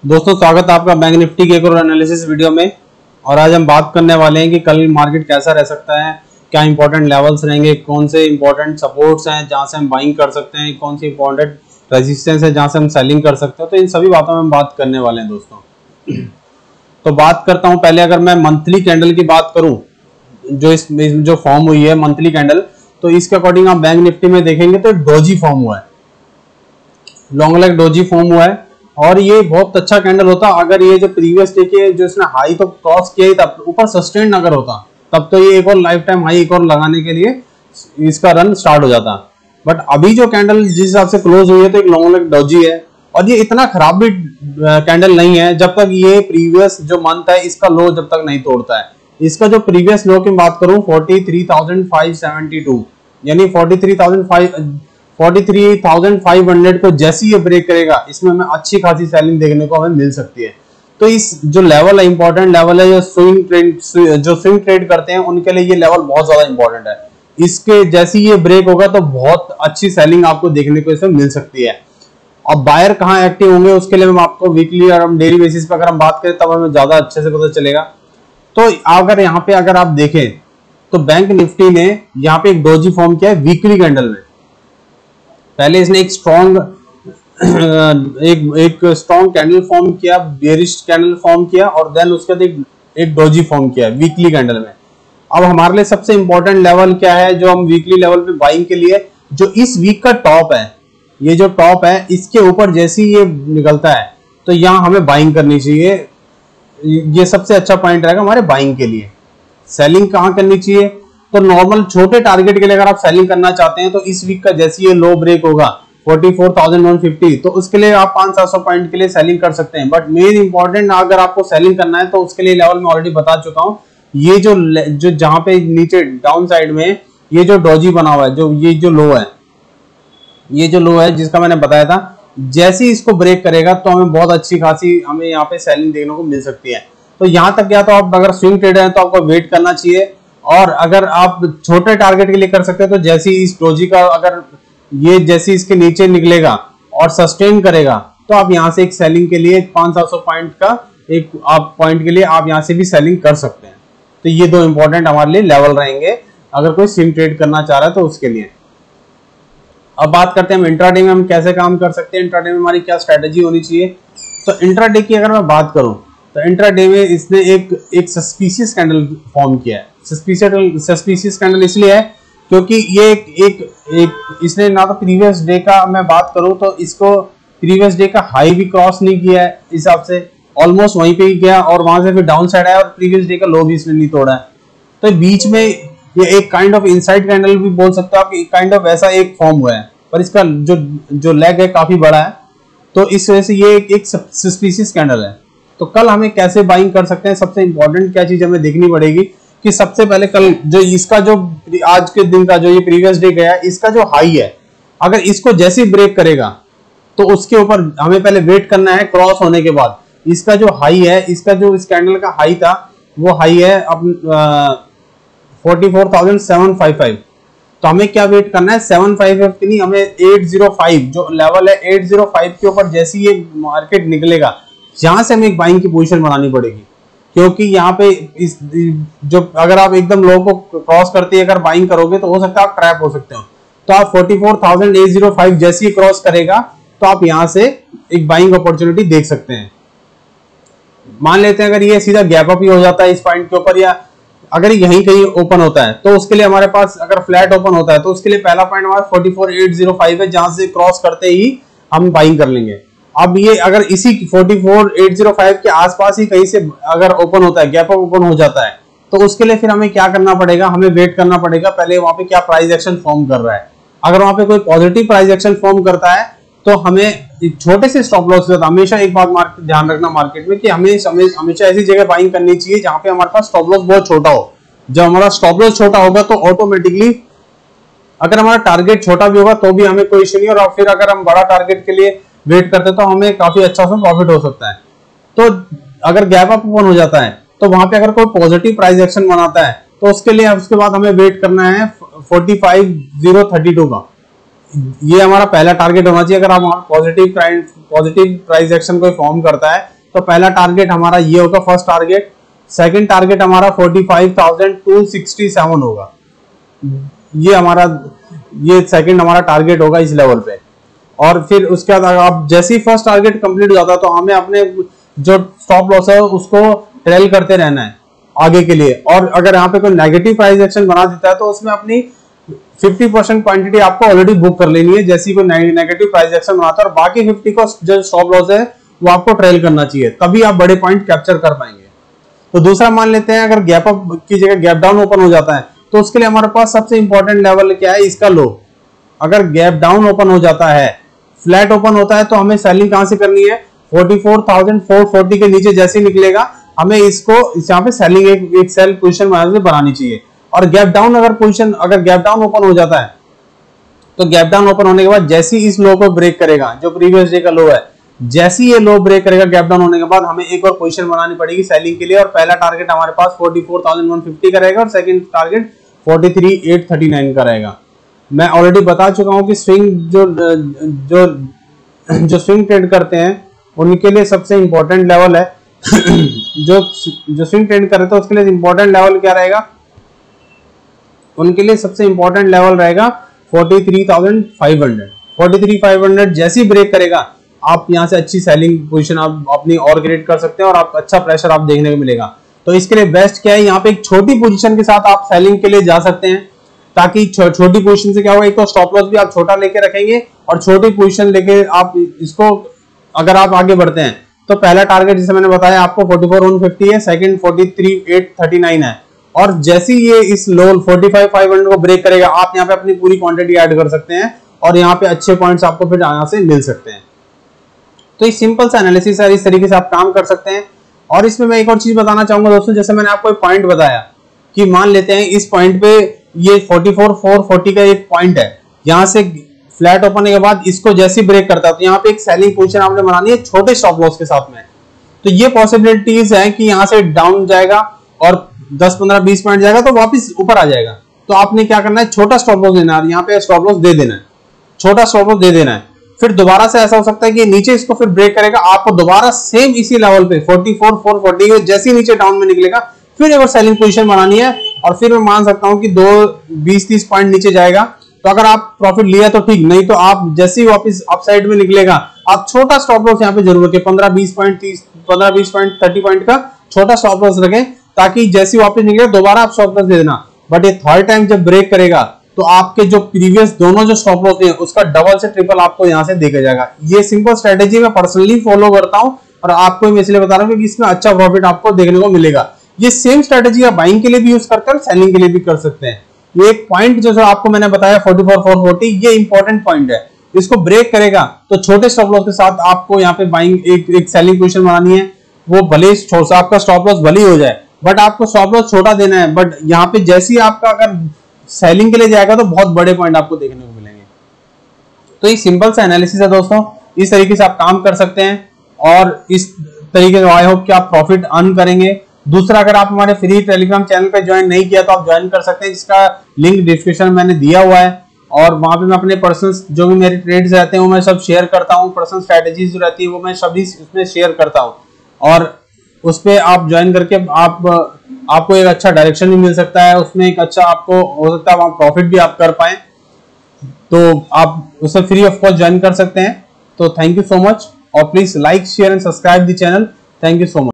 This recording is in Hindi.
दोस्तों स्वागत है आपका बैंक निफ्टी के एक और एनालिसिस वीडियो में। और आज हम बात करने वाले हैं कि कल मार्केट कैसा रह सकता है, क्या इंपॉर्टेंट लेवल्स रहेंगे, कौन से इंपॉर्टेंट सपोर्ट्स हैं जहां से हम बाइंग कर सकते हैं, कौन सी इंपॉर्टेंट रेजिस्टेंस है जहां से हम सेलिंग कर सकते हैं। तो इन सभी बातों में हम बात करने वाले हैं दोस्तों। तो बात करता हूं, पहले अगर मैं मंथली कैंडल की बात करूं, जो फॉर्म हुई है मंथली कैंडल, तो इसके अकॉर्डिंग आप बैंक निफ्टी में देखेंगे तो डोजी फॉर्म हुआ है, लॉन्ग लेग डोजी फॉर्म हुआ है। और ये बहुत अच्छा कैंडल होता अगर ये जो प्रीवियस डे के जो इसने हाई तो क्रॉस किया ही तब ऊपर सस्टेन अगर होता, तब तो ये एक और लाइफ टाइम हाई एक और लगाने के लिए इसका रन स्टार्ट हो जाता। बट अभी जो कैंडल जिस हिसाब से क्लोज हुई है तो एक लॉन्ग लेग डोजी है, और ये इतना खराब भी कैंडल नहीं है जब तक ये प्रीवियस जो मंथ है इसका लो जब तक नहीं तोड़ता है। इसका जो प्रीवियस लो की बात करूं 43,572, यानी 43,500 को जैसे ये ब्रेक करेगा इसमें हमें अच्छी खासी सेलिंग देखने को हमें मिल सकती है। तो इस जो लेवल है, इंपॉर्टेंट लेवल है, जो स्विंग ट्रेड करते हैं उनके लिए ये लेवल बहुत ज्यादा इंपॉर्टेंट है। इसके जैसे ये ब्रेक होगा तो बहुत अच्छी सेलिंग आपको देखने को इसमें मिल सकती है। अब बायर कहाँ एक्टिव होंगे उसके लिए मैं आपको वीकली और हम डेली बेसिस पे अगर हम बात करें तब हमें ज्यादा अच्छे से पता चलेगा। तो अगर यहाँ पे अगर आप देखें तो बैंक निफ्टी ने यहाँ पे एक डोजी फॉर्म किया है वीकली कैंडल में। पहले इसने एक स्ट्रॉन्ग कैंडल फॉर्म किया, बेरिश कैंडल फॉर्म किया, और देन उसके बाद एक डोजी फॉर्म किया वीकली कैंडल में। अब हमारे लिए सबसे इंपॉर्टेंट लेवल क्या है जो हम वीकली लेवल पे बाइंग के लिए, जो इस वीक का टॉप है, ये जो टॉप है इसके ऊपर जैसे ही ये निकलता है तो यहां हमें बाइंग करनी चाहिए। ये सबसे अच्छा पॉइंट रहेगा हमारे बाइंग के लिए। सेलिंग कहां करनी चाहिए, तो नॉर्मल छोटे टारगेट के लिए अगर आप सेलिंग करना चाहते हैं तो इस वीक का जैसे ये लो ब्रेक होगा 44,150, तो उसके लिए आप 500-700 पॉइंट के लिए सेलिंग कर सकते हैं। बट मेन इंपॉर्टेंट अगर आपको सेलिंग करना है तो उसके लिए लेवल में ऑलरेडी बता चुका हूं। ये जो जहां पे नीचे डाउन साइड में ये जो डोजी बना हुआ है, ये जो लो है जिसका मैंने बताया था, जैसे ही इसको ब्रेक करेगा तो हमें बहुत अच्छी खासी हमें यहाँ पे सेलिंग देखने को मिल सकती है। तो यहाँ तक गया तो आप अगर स्विंग ट्रेडर हैं तो आपको वेट करना चाहिए, और अगर आप छोटे टारगेट के लिए कर सकते हैं तो जैसे ही इस डोजी का अगर ये जैसे इसके नीचे निकलेगा और सस्टेन करेगा तो आप यहां से एक सेलिंग के लिए 500-700 पॉइंट का एक आप पॉइंट के लिए आप यहां से भी सेलिंग कर सकते हैं। तो ये दो इंपॉर्टेंट हमारे लिए लेवल रहेंगे अगर कोई स्विंग ट्रेड करना चाह रहा है तो उसके लिए। अब बात करते हैं हम इंट्राडे में हम कैसे काम कर सकते हैं, इंट्राडे में हमारी क्या स्ट्रेटेजी होनी चाहिए। तो इंट्राडे की अगर मैं बात करूं तो इंट्राडे में इसने एक सस्पिशियस कैंडल फॉर्म किया है। सस्पिशियस कैंडल इसलिए है क्योंकि ये एक इसने ना तो प्रीवियस डे का मैं बात करूं तो इसको प्रीवियस डे का हाई भी क्रॉस नहीं किया है, इस हिसाब से ऑलमोस्ट वहीं पे ही गया और वहां से फिर डाउन साइड आया और प्रीवियस डे का लो भी इसने नहीं तोड़ा है। तो बीच में ये एक काइंड ऑफ इनसाइड कैंडल भी बोल सकते हो आप, काइंड ऑफ ऐसा एक फॉर्म हुआ है, पर इसका जो लेग है काफी बड़ा है, तो इस वजह से ये एक सस्पिशियस कैंडल है। तो कल हमें कैसे बाइंग कर सकते हैं, सबसे इंपॉर्टेंट क्या चीज हमें देखनी पड़ेगी कि सबसे पहले कल जो इसका जो आज के दिन का जो ये प्रीवियस डे गया इसका जो हाई है, अगर इसको जैसे ही ब्रेक करेगा तो उसके ऊपर हमें पहले वेट करना है क्रॉस होने के बाद। इसका जो हाई है, इसका जो इस कैंडल का हाई था वो हाई है अब 44,755। तो हमें क्या वेट करना है 755 की नहीं, हमें 805 जो लेवल है 805 के ऊपर जैसे ये मार्केट निकलेगा यहां से हमें एक बाइंग की पोजीशन बनानी पड़ेगी। क्योंकि यहाँ पे इस जो अगर आप एकदम लो को क्रॉस करते अगर बाइंग करोगे तो हो सकता है आप ट्रैप हो सकते हो। तो आप 44,805 जैसे ही क्रॉस करेगा तो आप यहां से एक बाइंग अपॉर्चुनिटी देख सकते हैं। मान लेते हैं अगर ये सीधा गैप अप ही हो जाता है इस पॉइंट के ऊपर, या अगर यहीं कहीं ओपन होता है तो उसके लिए हमारे पास अगर फ्लैट ओपन होता है तो उसके लिए पहला पॉइंट हमारा 44,805 है, जहां से क्रॉस करते ही हम बाइंग कर लेंगे। अब ये अगर इसी 44,805 के आसपास ही कहीं से अगर ओपन होता है, गैप अप ओपन हो जाता है, तो उसके लिए फिर हमें क्या करना पड़ेगा, हमें वेट करना पड़ेगा पहले वहां पे क्या प्राइस एक्शन फॉर्म कर रहा है। अगर वहां पे कोई पॉजिटिव प्राइस एक्शन फॉर्म करता है तो हमें एक छोटे से स्टॉप लॉस के साथ, हमेशा एक बात ध्यान रखना मार्केट में कि हमें हमेशा ऐसी जगह बाइंग करनी चाहिए जहां पे हमारे पास स्टॉप लॉस बहुत छोटा हो। जब हमारा स्टॉप लॉस छोटा होगा तो ऑटोमेटिकली अगर हमारा टारगेट छोटा भी होगा तो भी हमें कोई इश्यू नहीं, और फिर अगर हम बड़ा टारगेट के लिए वेट करते तो हमें काफी अच्छा उसमें प्रॉफिट हो सकता है। तो अगर गैप अप ओपन हो जाता है तो वहां पे अगर कोई पॉजिटिव प्राइस एक्शन बनाता है तो उसके लिए उसके बाद हमें वेट करना है 45,032 का। ये हमारा पहला टारगेट होना चाहिए। अगर आप पॉजिटिव प्राइस एक्शन कोई फॉर्म करता है तो पहला टारगेट हमारा ये होगा, फर्स्ट टारगेट। सेकंड टारगेट हमारा 45,267 होगा। ये हमारा सेकंड हमारा टारगेट होगा इस लेवल पे। और फिर उसके बाद आप जैसे ही फर्स्ट टारगेट कंप्लीट हो जाता है तो हमें अपने जो स्टॉप लॉस है उसको ट्रेल करते रहना है आगे के लिए। और अगर यहाँ पे कोई नेगेटिव प्राइस एक्शन बना देता है तो उसमें अपनी 50% क्वांटिटी आपको ऑलरेडी बुक कर लेनी है जैसी कोई नेगेटिव प्राइस एक्शन बनाता है, और बाकी 50 को जो स्टॉप लॉस है वो आपको ट्रेल करना चाहिए, तभी आप बड़े पॉइंट कैप्चर कर पाएंगे। तो दूसरा मान लेते हैं अगर गैप अप की जगह गैप डाउन ओपन हो जाता है तो उसके लिए हमारे पास सबसे इंपॉर्टेंट लेवल क्या है, इसका लो। अगर गैप डाउन ओपन हो जाता है, फ्लैट ओपन होता है, तो हमें सेलिंग कहां से करनी है, 44,440 के नीचे जैसे निकलेगा हमें इसको यहाँ पे सेलिंग एक सेल पोजीशन बनानी चाहिए। और गैप डाउन अगर गैप डाउन ओपन हो जाता है तो गैप डाउन ओपन होने के बाद जैसे इस लो को ब्रेक करेगा, जो प्रीवियस डे का लो है, जैसे ये लो ब्रेक करेगा गैप डाउन होने के बाद हमें एक और पोजीशन बनानी पड़ेगी सेलिंग के लिए। और पहला टारगेट हमारे पास 44,150 का रहेगा और सेकंड टारगेट 43,839 का रहेगा। मैं ऑलरेडी बता चुका हूं कि स्विंग जो स्विंग ट्रेड करते हैं उनके लिए सबसे इंपॉर्टेंट लेवल है जो स्विंग ट्रेड कर रहे थे उसके लिए इंपॉर्टेंट लेवल क्या रहेगा, उनके लिए सबसे इंपॉर्टेंट लेवल रहेगा 43,500। 43,500 जैसे ही ब्रेक करेगा आप यहां से अच्छी सेलिंग पोजीशन आप अपनी और क्रिएट कर सकते हैं और आप अच्छा प्रेशर आप देखने को मिलेगा। तो इसके लिए बेस्ट क्या है, यहाँ पे एक छोटी पोजीशन के साथ आप सेलिंग के लिए जा सकते हैं, ताकि छोटी पोजीशन से क्या होगा, एक तो स्टॉप लॉस भी आप छोटा लेके रखेंगे और छोटी पोजीशन लेके आप इसको अगर आप आगे बढ़ते हैं तो पहला टारगेट जैसे मैंने बताया आपको 44,150 है, सेकंड 43,839 है। और जैसे ही ये इस लो 45,500 को ब्रेक करेगा आप यहाँ पे अपनी पूरी क्वांटिटी ऐड कर सकते हैं और यहाँ पे अच्छे पॉइंट्स आपको फिर यहाँ से मिल सकते हैं। तो एक सिंपल सा एनालिसिस है, इस तरीके से आप काम कर सकते हैं। और इसमें मैं एक और चीज बताना चाहूंगा दोस्तों, जैसे मैंने आपको एक पॉइंट बताया कि मान लेते हैं इस पॉइंट पे ये 44,440 का एक पॉइंट है, यहाँ से फ्लैट ओपन के बाद इसको जैसे ब्रेक करता है तो यहाँ पे एक सेलिंग पोजीशन आपने बनानी है छोटे स्टॉप लॉस के साथ में। तो ये पॉसिबिलिटीज है कि यहाँ से डाउन जाएगा और 10, 15, 20 पॉइंट जाएगा तो वापस ऊपर आ जाएगा। तो आपने क्या करना है, छोटा स्टॉप लॉस देना है, यहाँ पे स्टॉप लॉस दे देना है, छोटा स्टॉप लॉस दे देना है। फिर दोबारा से ऐसा हो सकता है कि नीचे इसको फिर ब्रेक करेगा, आपको दोबारा सेम इसी लेवल पे 44,440 जैसे नीचे डाउन में निकलेगा फिर एक बार सेलिंग पोजीशन बनानी है। और फिर मैं मान सकता हूं कि 20-30 पॉइंट नीचे जाएगा तो अगर आप प्रॉफिट लिया तो ठीक, नहीं तो आप जैसे ही वापस अपसाइड में निकलेगा आप छोटा स्टॉप लॉस यहाँ पे जरूर रखें, 15-20 पॉइंट 30 पॉइंट का छोटा स्टॉप लॉस रखें, ताकि जैसे ही वापस निकले दोबारा आप स्टॉप लॉस दे देना। बट ये थर्ड टाइम जब ब्रेक करेगा तो आपके जो प्रीवियस दोनों जो स्टॉप लॉस है उसका डबल से ट्रिपल आपको यहाँ से देखा जाएगा। ये सिंपल स्ट्रेटेजी मैं पर्सनली फॉलो करता हूँ और आपको मैं इसलिए बता रहा हूँ क्योंकि इसमें अच्छा प्रॉफिट आपको देखने को मिलेगा। ये सेम स्ट्रेटेजी आप बाइंग के लिए भी यूज करते हैं और सेलिंग के लिए भी कर सकते हैं। ये एक पॉइंट जो आपको मैंने बताया 44,440 ये इंपॉर्टेंट पॉइंट है, इसको ब्रेक करेगा तो छोटे स्टॉप लॉस के साथ आपको यहाँ पे बाइंग एक सेलिंग पोजीशन बनानी है। वो भले आपका स्टॉप लॉस भले हो जाए बट आपको स्टॉप लॉस छोटा देना है। बट यहाँ पे जैसे ही आपका अगर सेलिंग के लिए जाएगा तो बहुत बड़े पॉइंट आपको देखने को मिलेंगे। तो ये सिंपल सा एनालिसिस है दोस्तों, इस तरीके से आप काम कर सकते हैं और इस तरीके से आई होप कि आप प्रॉफिट अर्न करेंगे। दूसरा, अगर आप हमारे फ्री टेलीग्राम चैनल पे ज्वाइन नहीं किया तो आप ज्वाइन कर सकते हैं, जिसका लिंक डिस्क्रिप्शन में मैंने दिया हुआ है। और वहां पे मैं अपने पर्सनल जो भी मेरे ट्रेड्स रहते हैं वो मैं सब शेयर करता हूँ, पर्सनल स्ट्रेटेजीज जो रहती है वो मैं सभी उसमें शेयर करता हूँ। और उस पर आप ज्वाइन करके आपको एक अच्छा डायरेक्शन भी मिल सकता है, उसमें एक अच्छा आपको हो सकता है आप प्रॉफिट भी आप कर पाए। तो आप उसे फ्री ऑफ कॉस्ट ज्वाइन कर सकते हैं। तो थैंक यू सो मच और please like share and subscribe the channel. Thank you so much.